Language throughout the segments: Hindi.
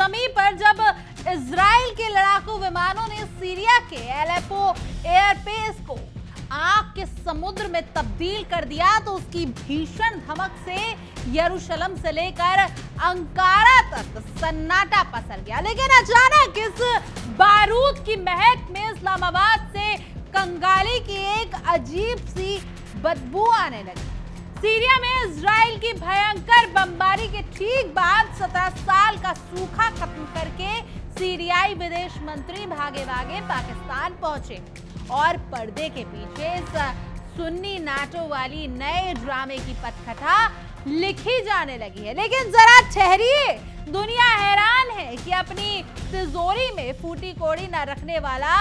सरजमी पर जब इजराइल के लड़ाकू विमानों ने सीरिया के एलेपो एयरबेस को आग के समुद्र में तब्दील कर दिया तो उसकी भीषण धमक से यरूशलेम से लेकर अंकारा तक सन्नाटा पसर गया। लेकिन अचानक इस बारूद की महक में इस्लामाबाद से कंगाली की एक अजीब सी बदबू आने लगी। सीरिया में इजराइल की भयंकर बमबारी के ठीक बाद 17 साल का सूखा खत्म करके सीरियाई विदेश मंत्री भागे भागे पाकिस्तान पहुंचे और पर्दे के पीछे इस सुन्नी नाटो वाली नए ड्रामे की पटकथा लिखी जाने लगी है। लेकिन जरा ठहरिए, दुनिया हैरान है कि अपनी तिजोरी में फूटी कोड़ी न रखने वाला,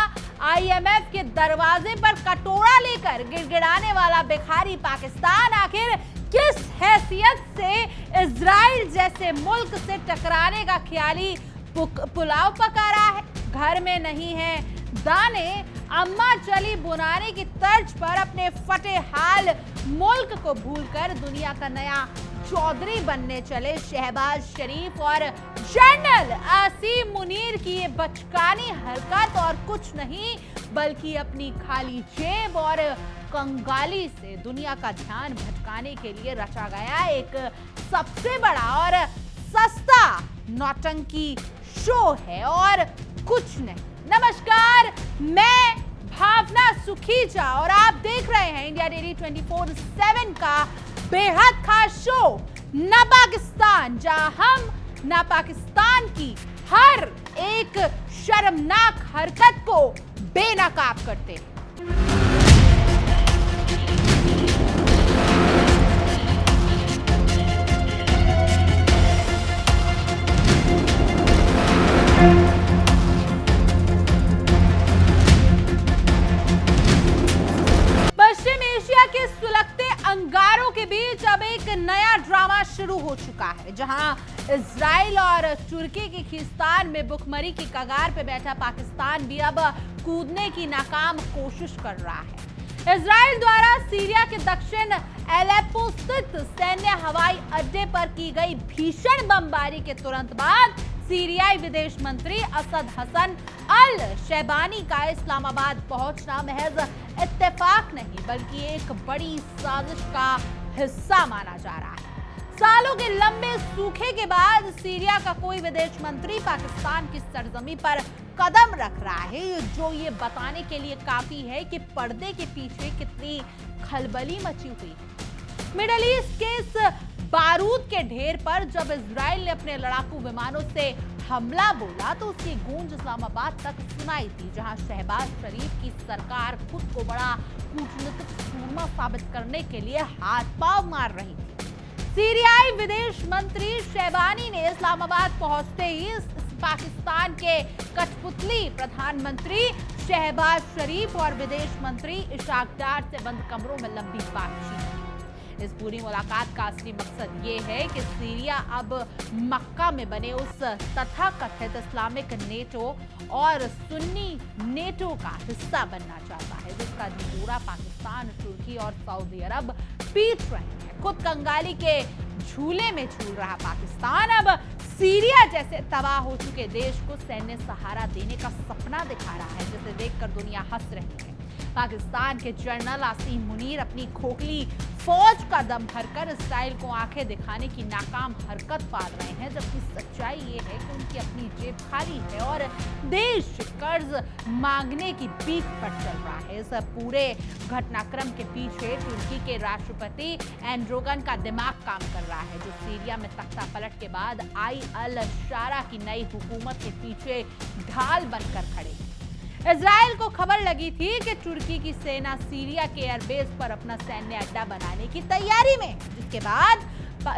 IMF के दरवाजे पर कटोरा लेकर गिड़गिड़ाने वाला भिखारी पाकिस्तान आखिर किस हैसियत से इजराइल जैसे मुल्क से टकराने का ख्याली पुलाव पका रहा है। घर में नहीं है दाने, अम्मा चली बुनाने की तर्ज पर अपने फटे हाल मुल्क को भूलकर दुनिया का नया चौधरी बनने चले शहबाज शरीफ और जनरल आसिम मुनीर की ये बचकानी हरकत और कुछ नहीं बल्कि अपनी खाली जेब और कंगाली से दुनिया का ध्यान भटकाने के लिए रचा गया एक सबसे बड़ा और सस्ता नौटंकी शो है और कुछ नहीं। नमस्कार, मैं भावना सुखीजा और आप देख रहे हैं इंडिया डेली 24/7 का बेहद खास शो ना पाकिस्तान, जहां हम ना पाकिस्तान की हर एक शर्मनाक हरकत को बेनकाब करते हैं। अंगारों के बीच अब एक नया ड्रामा शुरू हो चुका है, जहां इजराइल और तुर्की की खींचतान में भुखमरी की कगार पे बैठा पाकिस्तान भी अब कूदने की नाकाम कोशिश कर रहा है। इजराइल द्वारा सीरिया के दक्षिण एलेप्पो स्थित सैन्य हवाई अड्डे पर की गई भीषण बमबारी के तुरंत बाद सीरियाई विदेश मंत्री असद हसन अल शैबानी का इस्लामाबाद पहुंचना महज इत्तेफाक नहीं बल्कि एक बड़ी साजिश का हिस्सा माना जा रहा है। सालों के लंबे सूखे के बाद सीरिया का कोई विदेश मंत्री पाकिस्तान की सरजमी पर कदम रख रहा है, जो ये बताने के लिए काफी है कि पर्दे के पीछे कितनी खलबली मची हुई है। मिडल ईस्ट के इस बारूद के ढेर पर जब इजराइल ने अपने लड़ाकू विमानों से हमला बोला तो उसकी गूंज इस्लामाबाद तक सुनाई थी, जहां शहबाज शरीफ की सरकार खुद को बड़ा कूटनीतिक सूरमा साबित करने के लिए हाथ पांव मार रही थी। सीरियाई विदेश मंत्री शैबानी ने इस्लामाबाद पहुंचते ही पाकिस्तान के कठपुतली प्रधानमंत्री शहबाज शरीफ और विदेश मंत्री इशाक डार से बंद कमरों में लंबी बातचीत। इस पूरी मुलाकात का असली मकसद ये है कि सीरिया अब मक्का में बने उस तथाकथित इस्लामिक नेटो और सुन्नी नेटो का हिस्सा बनना चाहता है, जिसका पूरा पाकिस्तान, तुर्की और सऊदी अरब पीट रहे हैं। खुद कंगाली के झूले में झूल रहा पाकिस्तान अब सीरिया जैसे तबाह हो चुके देश को सैन्य सहारा देने का सपना दिखा रहा है, जिसे देखकर दुनिया हंस रही है। पाकिस्तान के जनरल आसिम मुनीर अपनी खोखली फौज का दम भरकर इजराइल को आंखें दिखाने की नाकाम हरकत पाल रहे हैं, जबकि सच्चाई ये है कि उनकी अपनी जेब खाली है और देश कर्ज मांगने की पीक पर चल रहा है। इस पूरे घटनाक्रम के पीछे तुर्की के राष्ट्रपति एर्दोगन का दिमाग काम कर रहा है, जो सीरिया में तख्ता पलट के बाद आई अल शारा की नई हुकूमत के पीछे ढाल बनकर खड़े हैं। इजराइल को खबर लगी थी कि तुर्की की सेना सीरिया के एयरबेस पर अपना सैन्य अड्डा बनाने की तैयारी में, जिसके बाद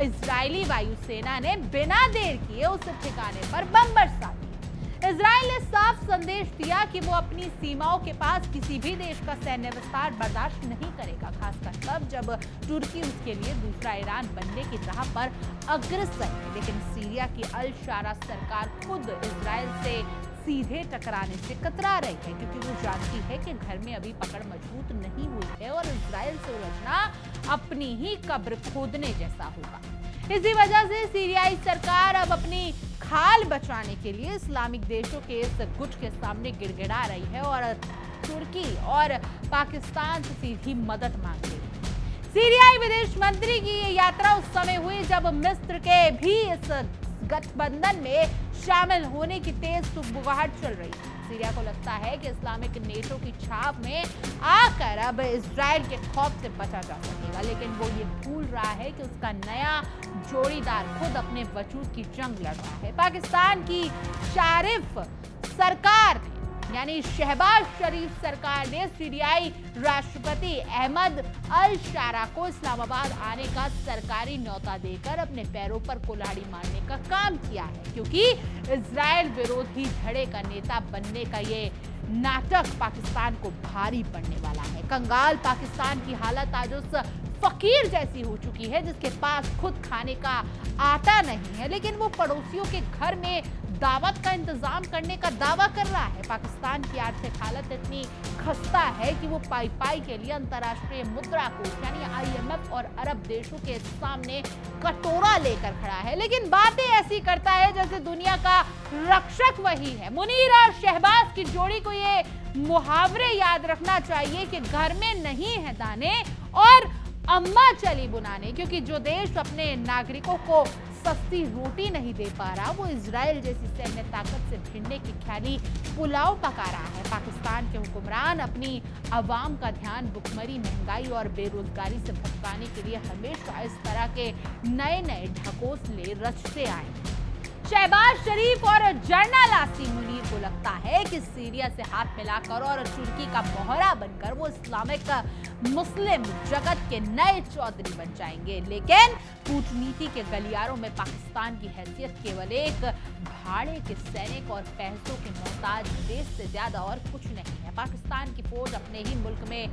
इजरायली वायुसेना ने बिना देर किए उस ठिकाने पर बम बरसा दिए। इजराइल ने साफ संदेश दिया कि वो अपनी सीमाओं के पास किसी भी देश का सैन्य विस्तार बर्दाश्त नहीं करेगा, खासकर तब जब तुर्की उसके लिए दूसरा ईरान बनने की राह पर अग्रसर है। लेकिन सीरिया की अल शारा सरकार खुद इजराइल से सीधे टकराने से कतरा रही है, क्योंकि वो जानती है कि घर में अभी पकड़ मजबूत नहीं हुई है और इजराइल से उलझना अपनी ही कब्र खोदने जैसा होगा। इसी वजह से सीरियाई सरकार अब अपनी खाल बचाने के लिए इस्लामिक देशों के इस गुट के सामने गिड़गिड़ा रही है और तुर्की और पाकिस्तान से सीधी मदद मांग रही है। सीरियाई विदेश मंत्री की ये यात्रा उस समय हुई जब मिस्र के भी इस गठबंधन में शामिल होने की तेज सुगबुगाहट चल रही है। सीरिया को लगता है कि इस्लामिक नेटो की छाप में आकर अब इजराइल के खौफ से बचा जा सकेगा, लेकिन वो ये भूल रहा है कि उसका नया जोड़ीदार खुद अपने वजूद की जंग लड़ रहा है। पाकिस्तान की शारिफ सरकार यानी शहबाज शरीफ सरकार ने सीरियाई राष्ट्रपति अहमद अल शारा को इस्लामाबाद आने का सरकारी न्योता देकर अपने पैरों पर कुल्हाड़ी मारने का काम किया है, क्योंकि इजराइल विरोधी धड़े का नेता बनने का ये नाटक पाकिस्तान को भारी पड़ने वाला है। कंगाल पाकिस्तान की हालत आज उस फकीर जैसी हो चुकी है जिसके पास खुद खाने का आटा नहीं है, लेकिन वो पड़ोसियों के घर में दावत का इंतजाम करने का दावा कर रहा है। पाकिस्तान की आर्थिक हालत इतनी खस्ता है कि वो पाई के लिए अंतर्राष्ट्रीय मुद्रा कोष यानी IMF और अरब देशों के सामने कटोरा लेकर खड़ा है, लेकिन बातें ऐसी करता है जैसे दुनिया का रक्षक वही है। मुनीर और शहबाज की जोड़ी को ये मुहावरे याद रखना चाहिए कि घर में नहीं है दाने और अम्मा चली बुनाने, क्योंकि जो देश अपने नागरिकों को सस्ती रोटी नहीं दे पा रहा वो इजराइल जैसी सैन्य ताकत से भिड़ने की ख्याली पुलाव पका रहा है। पाकिस्तान के हुक्मरान अपनी अवाम का ध्यान भुखमरी, महंगाई और बेरोजगारी से भटकाने के लिए हमेशा इस तरह के नए नए ढकोसले रचते आए। शहबाज शरीफ और जनरल आसिम मुनीर को लगता है कि सीरिया से हाथ मिलाकर और तुर्की का मोहरा बनकर वो इस्लामिक मुस्लिम जगत के नए चौधरी बन जाएंगे, लेकिन कूटनीति के गलियारों में पाकिस्तान की हैसियत केवल एक भाड़े के सैनिक और पैसों के मोहताज देश से ज्यादा और कुछ नहीं है। पाकिस्तान की फौज अपने ही मुल्क में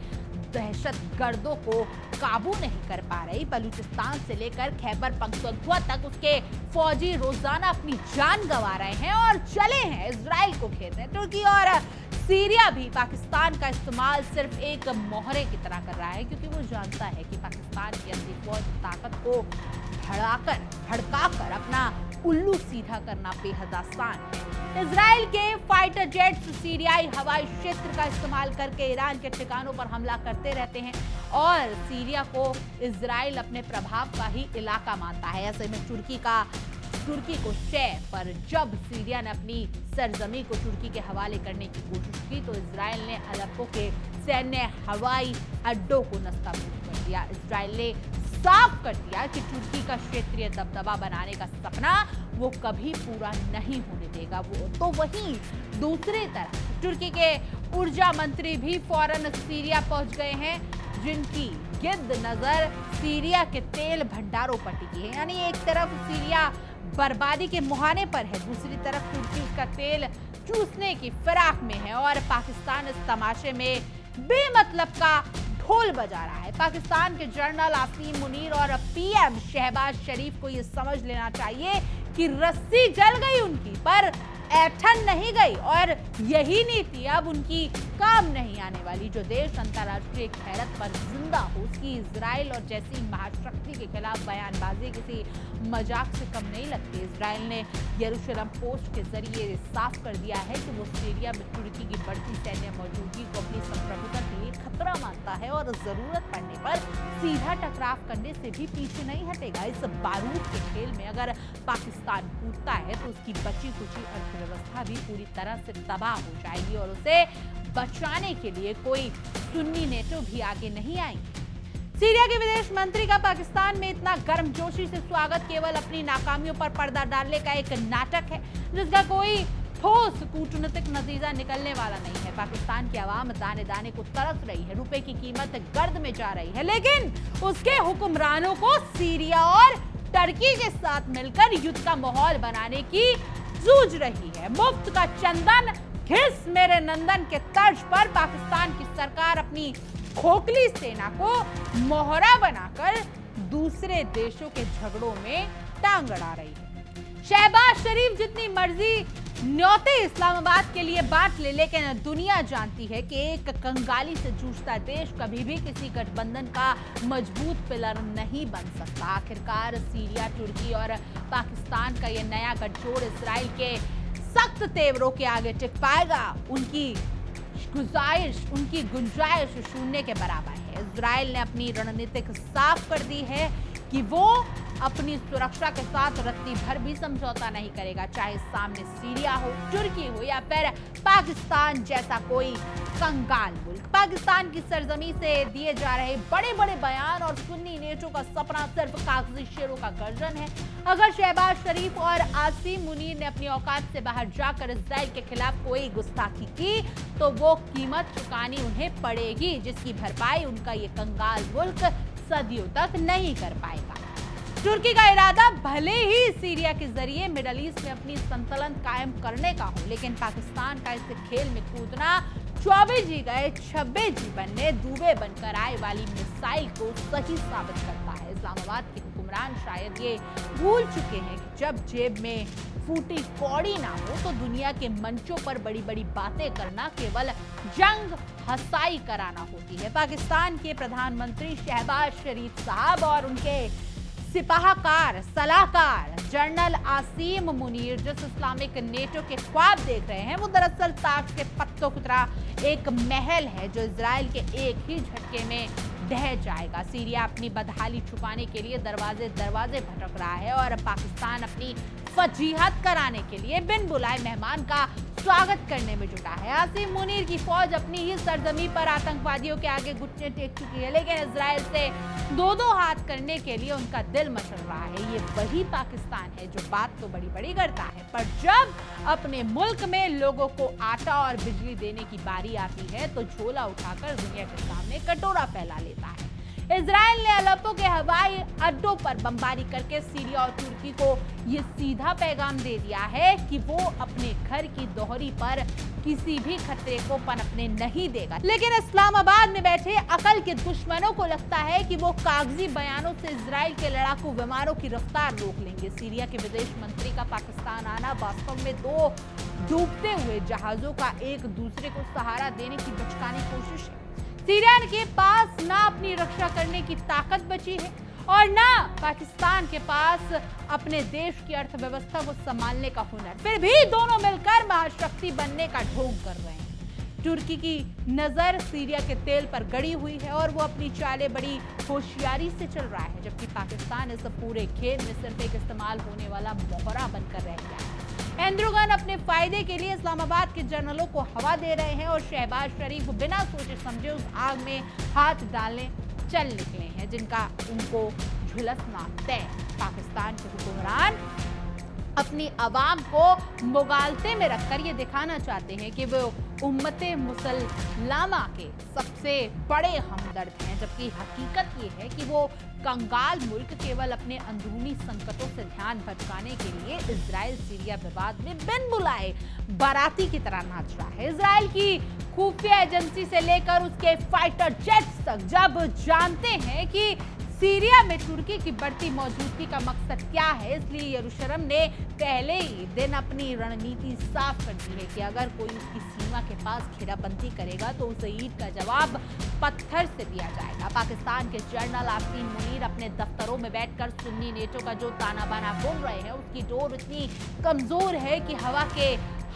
दहशत गर्दों को काबू नहीं कर पा रही। बलूचिस्तान से लेकर खैबर पख्तूनख्वा तक उसके फौजी रोजाना अपनी जान गंवा रहे हैं और चले हैं इजराइल को घेरने। तुर्की और सीरिया भी पाकिस्तान का इस्तेमाल सिर्फ एक मोहरे की तरह कर रहा है, क्योंकि वो जानता है कि पाकिस्तान की असली फौज ताकत को भड़काकर अपना उल्लू सीधा करना बेहद आसान है। इजराइल के फाइटर जेट्स सीरियाई हवाई क्षेत्र का इस्तेमाल करके ईरान के ठिकानों पर हमला करते रहते हैं और सीरिया को इजराइल अपने प्रभाव का ही इलाका मानता है। ऐसे में तुर्की को शय पर जब सीरिया ने अपनी सरजमी को तुर्की के हवाले करने की कोशिश की तो इजराइल ने अलेप्पो के सैन्य हवाई अड्डों को नस्ताबूद कर दिया। इजराइल ने साफ कर दिया कि तुर्की का क्षेत्रीय दबदबा बनाने का सपना वो कभी पूरा नहीं होने देगा। वो तो वहीं दूसरी तरफ तुर्की के ऊर्जा मंत्री भी फौरन सीरिया पहुंच गए हैं, जिनकी गिद्ध नजर सीरिया के तेल भंडारों पर टिकी है। यानी एक तरफ सीरिया बर्बादी के मुहाने पर है, दूसरी तरफ तुर्की उसका तेल चूसने की फिराक में है और पाकिस्तान इस तमाशे में बेमतलब का ढोल बजा रहा है। पाकिस्तान के जनरल आसिम मुनीर और PM शहबाज शरीफ को यह समझ लेना चाहिए कि रस्सी जल गई उनकी, पर ऐठन नहीं गई और यही नीति अब उनकी काम नहीं आने वाली। जो देश अंतर्राष्ट्रीय खैरत पर जिंदा हो उसकी इजराइल और जैसी महाशक्ति के खिलाफ बयानबाजी किसी मजाक से कम नहीं लगती। इजराइल ने यरूशलेम पोस्ट के जरिए साफ कर दिया है कि वो सीरिया में तुर्की की बढ़ती सैन्य मौजूदगी को अपनी संप्रभुता के लिए खतरा मानता है और जरूरत पड़ने पर सीधा टकराव करने से भी पीछे नहीं हटेगा। इस बारूद के खेल में अगर पाकिस्तान कूदता है तो उसकी बची कुची अर्थव्यवस्था भी पूरी तरह से तबाह हो जाएगी और उसे बचाने के लिए कोई सुन्नी नेटो भी आगे नहीं आएंगे। सीरिया के विदेश मंत्री का पाकिस्तान में इतना गर्मजोशी से स्वागत केवल अपनी नाकामियों पर पर्दा डालने का एक नाटक है, जिसका कोई ठोस कूटनीतिक नतीजा निकलने वाला नहीं है। पाकिस्तान की आवाम दाने दाने को तरस रही है, रुपए की कीमत गर्द में जा रही है, लेकिन उसके हुक्मरानों को सीरिया और टर्की के साथ मिलकर युद्ध का माहौल बनाने की जूझ रही है। मुफ्त का चंदन घिस मेरे नंदन के तर्ज पर पाकिस्तान की सरकार अपनी खोखली सेना को मोहरा बनाकर दूसरे देशों के झगड़ों में टांग अड़ा रही है। शहबाज शरीफ जितनी मर्जी न्योते इस्लामाबाद के लिए बांट ले, लेकिन दुनिया जानती है कि एक कंगाली से जूझता देश कभी भी किसी गठबंधन का मजबूत पिलर नहीं बन सकता। आखिरकार सीरिया, तुर्की और पाकिस्तान का यह नया गठजोड़ इजराइल के सख्त तेवरों के आगे टिक पाएगा। उनकी गुंजाइश शून्य के बराबर है। इजराइल ने अपनी रणनीतिक साफ कर दी है कि वो अपनी सुरक्षा के साथ रत्ती भर भी समझौता नहीं करेगा, चाहे सामने सीरिया हो, तुर्की हो या फिर पाकिस्तान जैसा कोई कंगाल मुल्क। पाकिस्तान की सरजमी से दिए जा रहे बड़े बड़े बयान और सुन्नी नेटों का सपना सिर्फ कागजी शेरों का गर्जन है। अगर शहबाज शरीफ और आसिम मुनीर ने अपनी औकात से बाहर जाकर इजराइल के खिलाफ कोई गुस्ताखी की तो वो कीमत चुकानी उन्हें पड़ेगी, जिसकी भरपाई उनका ये कंगाल मुल्क सदियों तक नहीं कर पाएगा। तुर्की का इरादा भले ही सीरिया के जरिए मिडल ईस्ट में अपनी संतुलन कायम करने का हो, लेकिन पाकिस्तान का इस खेल में कूदना 24 जी गए 26 जी बनने, दूबे बनकर आए वाली मिसाइल को सही साबित करता है। इस्लामाबाद के हुक्मरान शायद ये भूल चुके हैं कि जब जेब में फूटी कौड़ी ना हो तो दुनिया के मंचों पर बड़ी बड़ी बातें करना केवल जंग हसाई कराना होती है। पाकिस्तान के प्रधानमंत्री शहबाज शरीफ साहब और उनके सिपाहकार सलाहकार जनरल आसिम मुनीर जिस इस्लामिक नेटो के ख्वाब देख रहे हैं, वो दरअसल ताश के पत्तों की तरह एक महल है जो इजराइल के एक ही झटके में ढह जाएगा। सीरिया अपनी बदहाली छुपाने के लिए दरवाजे दरवाजे भटक रहा है और पाकिस्तान अपनी फजीहत कराने के लिए बिन बुलाए मेहमान का स्वागत करने में जुटा है। आसिम मुनीर की फौज अपनी ही सरजमी पर आतंकवादियों के आगे घुटने टेक चुकी है, लेकिन इजराइल से दो हाथ करने के लिए उनका दिल मचल रहा है। ये वही पाकिस्तान है जो बात तो बड़ी बड़ी करता है, पर जब अपने मुल्क में लोगों को आटा और बिजली देने की बारी आती है तो झोला उठाकर दुनिया के सामने कटोरा फैला लेता है। इजराइल ने अलेप्पो के हवाई अड्डों पर बमबारी करके सीरिया और तुर्की को ये सीधा पैगाम दे दिया है कि वो अपने घर की दोहरी पर किसी भी खतरे को पनपने नहीं देगा। लेकिन इस्लामाबाद में बैठे अकल के दुश्मनों को लगता है कि वो कागजी बयानों से इजराइल के लड़ाकू विमानों की रफ्तार रोक लेंगे। सीरिया के विदेश मंत्री का पाकिस्तान आना वास्तव में दो डूबते हुए जहाजों का एक दूसरे को सहारा देने की बचकानी कोशिश है। सीरिया के पास ना अपनी रक्षा करने की ताकत बची है और ना पाकिस्तान के पास अपने देश की अर्थव्यवस्था को संभालने का हुनर। फिर भी दोनों मिलकर महाशक्ति बनने का ढोंग कर रहे हैं। तुर्की की नजर सीरिया के तेल पर गड़ी हुई है और वो अपनी चालें बड़ी होशियारी से चल रहा है, जबकि पाकिस्तान इस पूरे खेल में सिर्फ एक इस्तेमाल होने वाला मोहरा बनकर रह गया है। एर्दोगन अपने फायदे के लिए इस्लामाबाद के जनरलों को हवा दे रहे हैं और शहबाज शरीफ बिना सोचे समझे उस आग में हाथ डालने चल निकले हैं जिनका उनको झुलसना तय। पाकिस्तान के हुक्मरान अपनी आवाम को मुगालते में रखकर ये दिखाना चाहते हैं कि वो उम्मते मुसलमा के सबसे बड़े हमदर्द हैं, जबकि हकीकत ये है कि वो कंगाल मुल्क केवल अपने अंदरूनी संकटों से ध्यान भटकाने के लिए इजराइल सीरिया विवाद में बिन बुलाए बाराती की तरह नाच रहा है। इजराइल की खुफिया एजेंसी से लेकर उसके फाइटर जेट्स तक जब जानते हैं कि सीरिया में तुर्की की बढ़ती मौजूदगी का मकसद क्या है, इसलिए यरूशलेम ने पहले ही दिन अपनी रणनीति साफ कर दी है कि अगर कोई उसकी सीमा के पास घेराबंदी करेगा तो उसे ईंट का जवाब पत्थर से दिया जाएगा। पाकिस्तान के जनरल आसिम मुनीर अपने दफ्तरों में बैठकर सुन्नी नेटो का जो ताना बाना बोल रहे हैं उसकी डोर इतनी कमजोर है कि हवा के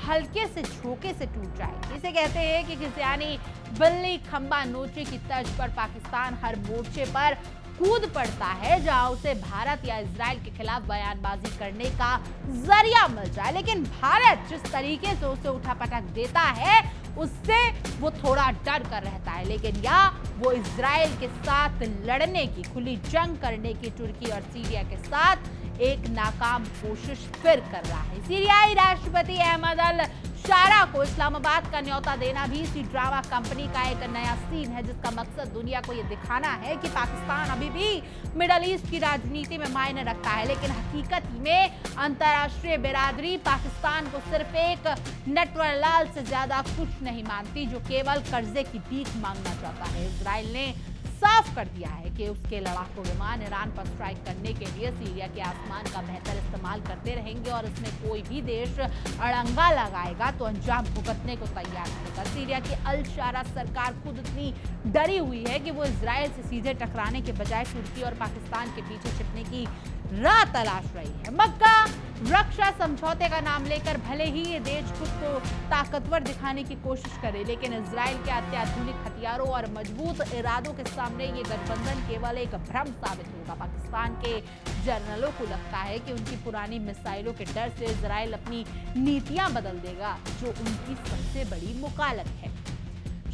हल्के से झोंके से टूट जाएगी। इसे कहते हैं कि किसी बिल्ली खंबा नोचे की तर्ज पर पाकिस्तान हर मोर्चे पर कूद पड़ता है जहां उसे भारत या इजराइल के खिलाफ बयानबाजी करने का जरिया मिल जाए। लेकिन भारत जिस तरीके से उसे उठापटक देता है उससे वो थोड़ा डर कर रहता है, लेकिन या वो इजराइल के साथ लड़ने की, खुली जंग करने की तुर्की और सीरिया के साथ एक नाकाम कोशिश फिर कर रहा है। सीरियाई राष्ट्रपति अहमद अल शारा को इस्लामाबाद का न्योता देना भी इसी ड्रामा कंपनी का एक नया सीन है, जिसका मकसद दुनिया को यह दिखाना है कि पाकिस्तान अभी भी मिडल ईस्ट की राजनीति में मायने रखता है, लेकिन हकीकत में अंतर्राष्ट्रीय बिरादरी पाकिस्तान को सिर्फ एक नटवरलाल से ज्यादा कुछ नहीं मानती जो केवल कर्जे की भीख मांगना चाहता है। इजराइल ने साफ कर दिया है कि उसके लड़ाकू विमान ईरान पर स्ट्राइक करने के लिए सीरिया के आसमान का बेहतर इस्तेमाल इस्तेमाल करते रहेंगे और इसमें कोई भी देश अड़ंगा लगाएगा तो अंजाम भुगतने को तैयार रहेगा। सीरिया की अल शारा सरकार खुद इतनी डरी हुई है कि वो इजराइल से सीधे टकराने के बजाय तुर्की और पाकिस्तान के पीछे छिपने की राह तलाश रही है। मक्का रक्षा समझौते का नाम लेकर भले ही ये देश खुद को ताकतवर दिखाने की कोशिश करे, लेकिन इजराइल के अत्याधुनिक हथियारों और मजबूत इरादों के सामने ये गठबंधन केवल एक भ्रम साबित होगा। पाकिस्तान के जनरलों को लगता है कि उनकी पुरानी मिसाइलों के डर से इजराइल अपनी नीतियां बदल देगा, जो उनकी सबसे बड़ी मुखालत है।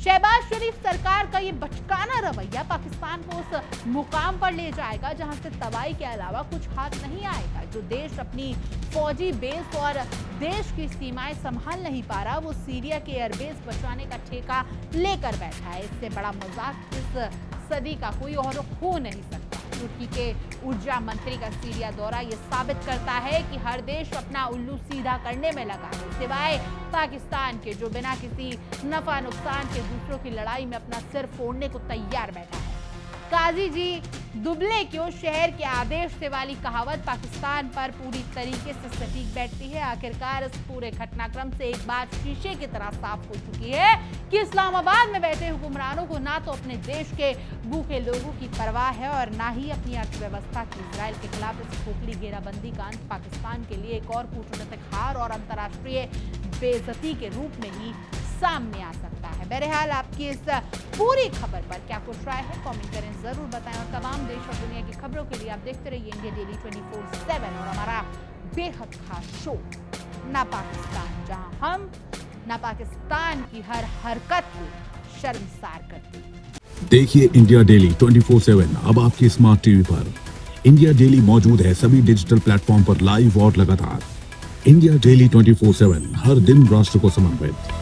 शहबाज शरीफ सरकार का ये बचकाना रवैया पाकिस्तान को उस मुकाम पर ले जाएगा जहां से तबाही के अलावा कुछ हाथ नहीं आएगा। जो देश अपनी फौजी बेस और देश की सीमाएं संभाल नहीं पा रहा, वो सीरिया के एयरबेस बचाने का ठेका लेकर बैठा है। इससे बड़ा मजाक इस सदी का कोई और हो नहीं सकता। तुर्की के ऊर्जा मंत्री का सीरिया दौरा ये साबित करता है कि हर देश अपना उल्लू सीधा करने में लगा है, सिवाय पाकिस्तान के, जो बिना किसी नफा नुकसान के दूसरों की लड़ाई में अपना सिर फोड़ने को तैयार बैठा है। काजी जी दुबले क्यों शहर के आदेश से वाली कहावत पाकिस्तान पर पूरी तरीके से सटीक बैठती है। आखिरकार इस पूरे घटनाक्रम से एक बात शीशे की तरह साफ हो चुकी है कि इस्लामाबाद में बैठे हुक्मरानों को ना तो अपने देश के भूखे लोगों की परवाह है और ना ही अपनी अर्थव्यवस्था की। इजराइल के खिलाफ इस खोखली घेराबंदी का अंत पाकिस्तान के लिए एक और कूटनीतिक हार और अंतर्राष्ट्रीय बेइज्जती के रूप में ही सामने आ सकता है। बहरहाल आपकी इस पूरी खबर पर क्या कुछ राय है, कमेंट करें, जरूर बताएं और तमाम देश और दुनिया की खबरों के लिए आप देखते रहिए इंडिया डेली 24/7 और हमारा बेहद खास शो ना पाकिस्तान, जहां हम ना पाकिस्तान की हर हरकत को शर्मसार करते हैं। देखिए इंडिया डेली 24/7 अब आपकी स्मार्ट टीवी पर। इंडिया डेली मौजूद है सभी डिजिटल प्लेटफॉर्म पर लाइव और लगातार। इंडिया डेली 24/7 हर दिन राष्ट्र को समर्पित।